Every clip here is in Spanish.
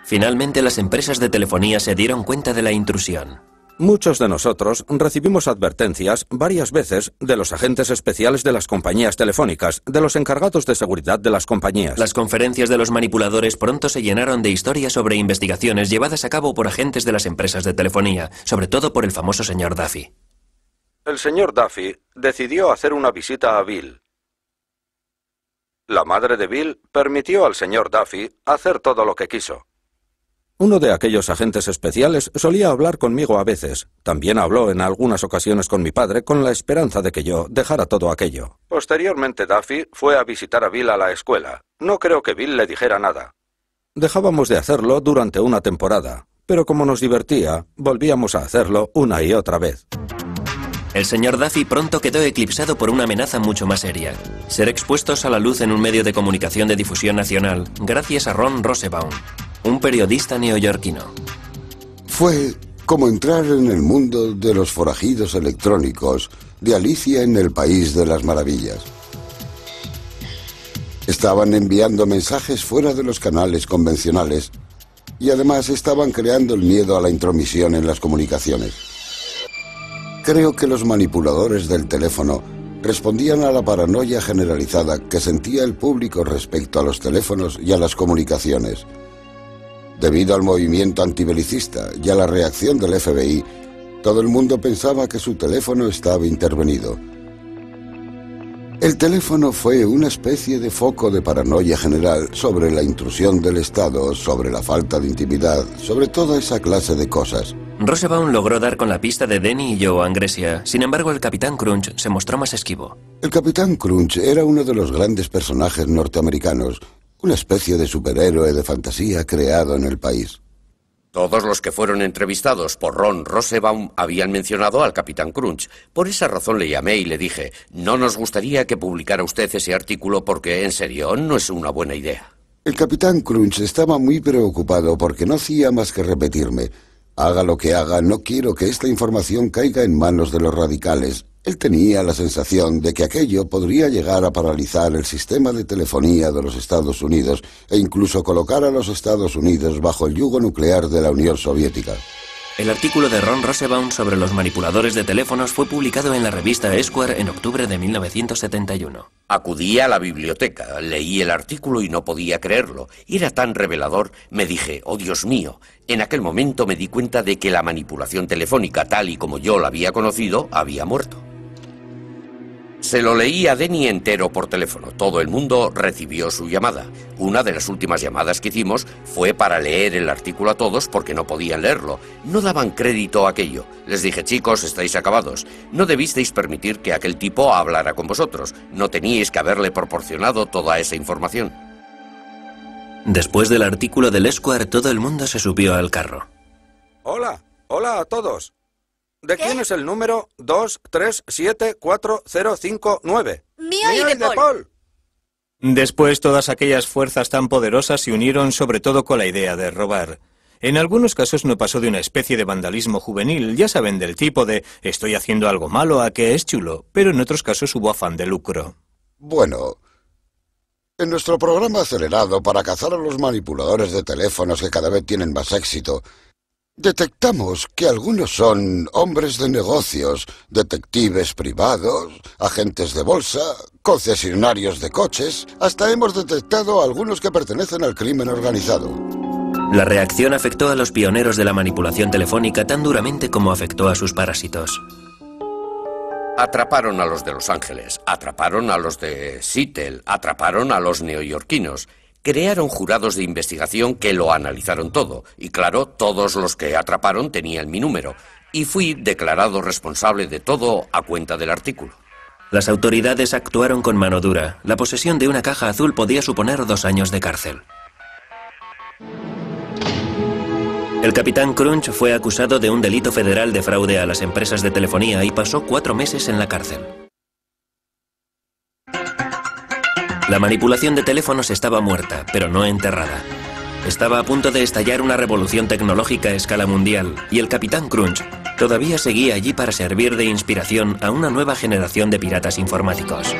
Finalmente, las empresas de telefonía se dieron cuenta de la intrusión. Muchos de nosotros recibimos advertencias varias veces de los agentes especiales de las compañías telefónicas, de los encargados de seguridad de las compañías. Las conferencias de los manipuladores pronto se llenaron de historias sobre investigaciones llevadas a cabo por agentes de las empresas de telefonía, sobre todo por el famoso señor Duffy. El señor Duffy decidió hacer una visita a Bill. La madre de Bill permitió al señor Duffy hacer todo lo que quiso. Uno de aquellos agentes especiales solía hablar conmigo a veces. También habló en algunas ocasiones con mi padre con la esperanza de que yo dejara todo aquello. Posteriormente, Duffy fue a visitar a Bill a la escuela. No creo que Bill le dijera nada. Dejábamos de hacerlo durante una temporada, pero como nos divertía, volvíamos a hacerlo una y otra vez. El señor Duffy pronto quedó eclipsado por una amenaza mucho más seria: ser expuestos a la luz en un medio de comunicación de difusión nacional, gracias a Ron Rosenbaum, un periodista neoyorquino. Fue como entrar en el mundo de los forajidos electrónicos de Alicia en el País de las Maravillas. Estaban enviando mensajes fuera de los canales convencionales y además estaban creando el miedo a la intromisión en las comunicaciones. Creo que los manipuladores del teléfono respondían a la paranoia generalizada que sentía el público respecto a los teléfonos y a las comunicaciones. Debido al movimiento antibelicista y a la reacción del FBI, todo el mundo pensaba que su teléfono estaba intervenido. El teléfono fue una especie de foco de paranoia general sobre la intrusión del Estado, sobre la falta de intimidad, sobre toda esa clase de cosas. Rosenbaum logró dar con la pista de Denny y Joe Angresia. Sin embargo, el Capitán Crunch se mostró más esquivo. El Capitán Crunch era uno de los grandes personajes norteamericanos, una especie de superhéroe de fantasía creado en el país. Todos los que fueron entrevistados por Ron Rosenbaum habían mencionado al Capitán Crunch. Por esa razón le llamé y le dije: no nos gustaría que publicara usted ese artículo porque, en serio, no es una buena idea. El Capitán Crunch estaba muy preocupado porque no hacía más que repetirme: haga lo que haga, no quiero que esta información caiga en manos de los radicales. Él tenía la sensación de que aquello podría llegar a paralizar el sistema de telefonía de los Estados Unidos e incluso colocar a los Estados Unidos bajo el yugo nuclear de la Unión Soviética. El artículo de Ron Rosenbaum sobre los manipuladores de teléfonos fue publicado en la revista Esquire en octubre de 1971. Acudí a la biblioteca, leí el artículo y no podía creerlo. Era tan revelador, me dije: oh Dios mío. En aquel momento me di cuenta de que la manipulación telefónica, tal y como yo la había conocido, había muerto. Se lo leí a Denny entero por teléfono. Todo el mundo recibió su llamada. Una de las últimas llamadas que hicimos fue para leer el artículo a todos porque no podían leerlo. No daban crédito a aquello. Les dije: chicos, estáis acabados. No debisteis permitir que aquel tipo hablara con vosotros. No teníais que haberle proporcionado toda esa información. Después del artículo del Esquire, todo el mundo se subió al carro. Hola a todos. ¿De quién es el número 2374059? Mío y de Paul. Después, todas aquellas fuerzas tan poderosas se unieron sobre todo con la idea de robar. En algunos casos no pasó de una especie de vandalismo juvenil, ya saben, del tipo de estoy haciendo algo malo a que es chulo, pero en otros casos hubo afán de lucro. Bueno, en nuestro programa acelerado para cazar a los manipuladores de teléfonos que cada vez tienen más éxito, detectamos que algunos son hombres de negocios, detectives privados, agentes de bolsa, concesionarios de coches. Hasta hemos detectado a algunos que pertenecen al crimen organizado. La reacción afectó a los pioneros de la manipulación telefónica tan duramente como afectó a sus parásitos. Atraparon a los de Los Ángeles, atraparon a los de Seattle, atraparon a los neoyorquinos. Crearon jurados de investigación que lo analizaron todo. Y claro, todos los que atraparon tenían mi número. Y fui declarado responsable de todo a cuenta del artículo. Las autoridades actuaron con mano dura. La posesión de una caja azul podía suponer 2 años de cárcel. El Capitán Crunch fue acusado de un delito federal de fraude a las empresas de telefonía y pasó 4 meses en la cárcel. La manipulación de teléfonos estaba muerta, pero no enterrada. Estaba a punto de estallar una revolución tecnológica a escala mundial, y el Capitán Crunch todavía seguía allí para servir de inspiración a una nueva generación de piratas informáticos.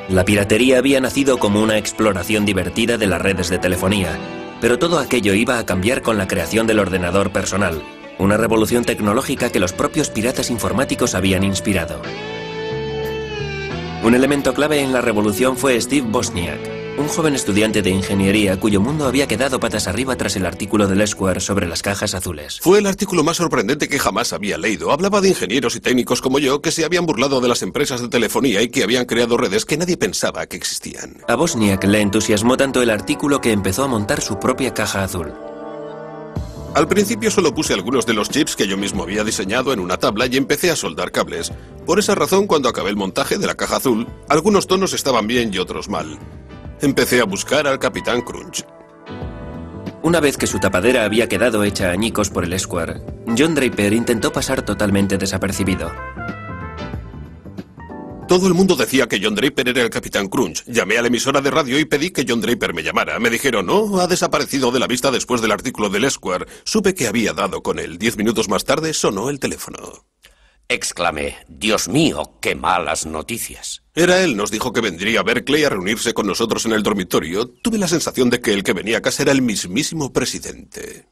La piratería había nacido como una exploración divertida de las redes de telefonía, pero todo aquello iba a cambiar con la creación del ordenador personal, una revolución tecnológica que los propios piratas informáticos habían inspirado. Un elemento clave en la revolución fue Steve Wozniak, un joven estudiante de ingeniería cuyo mundo había quedado patas arriba tras el artículo del Esquire sobre las cajas azules. Fue el artículo más sorprendente que jamás había leído. Hablaba de ingenieros y técnicos como yo que se habían burlado de las empresas de telefonía y que habían creado redes que nadie pensaba que existían. A Wozniak le entusiasmó tanto el artículo que empezó a montar su propia caja azul. Al principio solo puse algunos de los chips que yo mismo había diseñado en una tabla y empecé a soldar cables. Por esa razón, cuando acabé el montaje de la caja azul, algunos tonos estaban bien y otros mal. Empecé a buscar al Capitán Crunch. Una vez que su tapadera había quedado hecha añicos por el Esquire, John Draper intentó pasar totalmente desapercibido. Todo el mundo decía que John Draper era el Capitán Crunch. Llamé a la emisora de radio y pedí que John Draper me llamara. Me dijeron, no, ha desaparecido de la vista después del artículo del Esquire. Supe que había dado con él. 10 minutos más tarde sonó el teléfono. Exclamé, Dios mío, qué malas noticias. Era él, nos dijo que vendría a Berkeley a reunirse con nosotros en el dormitorio. Tuve la sensación de que el que venía a casa era el mismísimo presidente.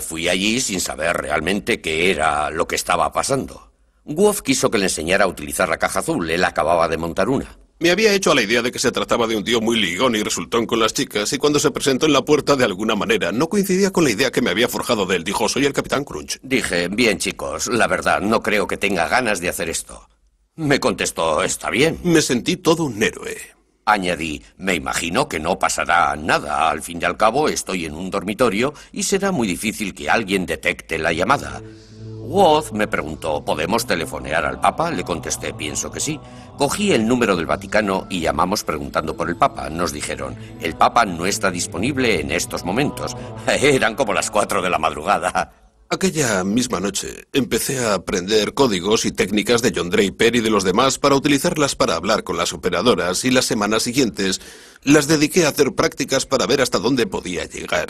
Fui allí sin saber realmente qué era lo que estaba pasando. Wolf quiso que le enseñara a utilizar la caja azul, él acababa de montar una. Me había hecho a la idea de que se trataba de un tío muy ligón y resultón con las chicas, y cuando se presentó en la puerta de alguna manera no coincidía con la idea que me había forjado de él. Dijo, soy el Capitán Crunch. Dije, bien chicos, la verdad, no creo que tenga ganas de hacer esto. Me contestó, está bien. Me sentí todo un héroe. Añadí, me imagino que no pasará nada. Al fin y al cabo, estoy en un dormitorio y será muy difícil que alguien detecte la llamada. Woz me preguntó, ¿podemos telefonear al Papa? Le contesté, pienso que sí. Cogí el número del Vaticano y llamamos preguntando por el Papa. Nos dijeron, el Papa no está disponible en estos momentos. Eran como las 4 de la madrugada. Aquella misma noche empecé a aprender códigos y técnicas de John Draper y de los demás para utilizarlas para hablar con las operadoras, y las semanas siguientes las dediqué a hacer prácticas para ver hasta dónde podía llegar.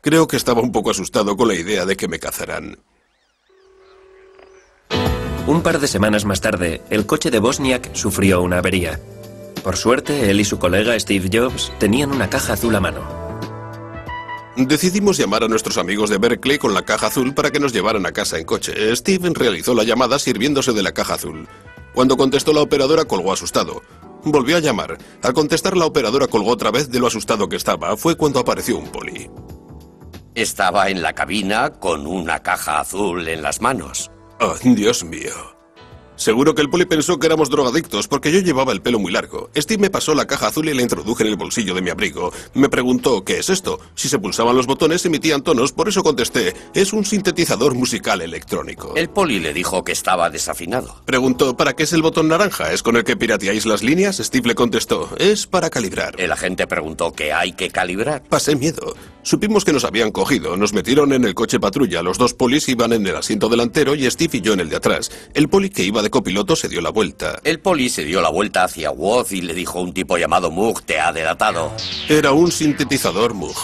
Creo que estaba un poco asustado con la idea de que me cazaran. Un par de semanas más tarde, el coche de Wozniak sufrió una avería. Por suerte, él y su colega Steve Jobs tenían una caja azul a mano. Decidimos llamar a nuestros amigos de Berkeley con la caja azul para que nos llevaran a casa en coche. Steve realizó la llamada sirviéndose de la caja azul. Cuando contestó la operadora, colgó asustado. Volvió a llamar. Al contestar, la operadora colgó otra vez de lo asustado que estaba. Fue cuando apareció un poli. Estaba en la cabina con una caja azul en las manos. Oh, Dios mío. Seguro que el poli pensó que éramos drogadictos porque yo llevaba el pelo muy largo. Steve me pasó la caja azul y la introduje en el bolsillo de mi abrigo. Me preguntó, ¿qué es esto? Si se pulsaban los botones emitían tonos, por eso contesté, es un sintetizador musical electrónico. El poli le dijo que estaba desafinado. Preguntó, ¿para qué es el botón naranja? ¿Es con el que pirateáis las líneas? Steve le contestó, es para calibrar. El agente preguntó, ¿qué hay que calibrar? Pasé miedo. Supimos que nos habían cogido, nos metieron en el coche patrulla. Los dos polis iban en el asiento delantero y Steve y yo en el de atrás. El poli que iba de copiloto se dio la vuelta. El poli se dio la vuelta hacia Woz y le dijo, un tipo llamado Moog te ha delatado. Era un sintetizador Moog.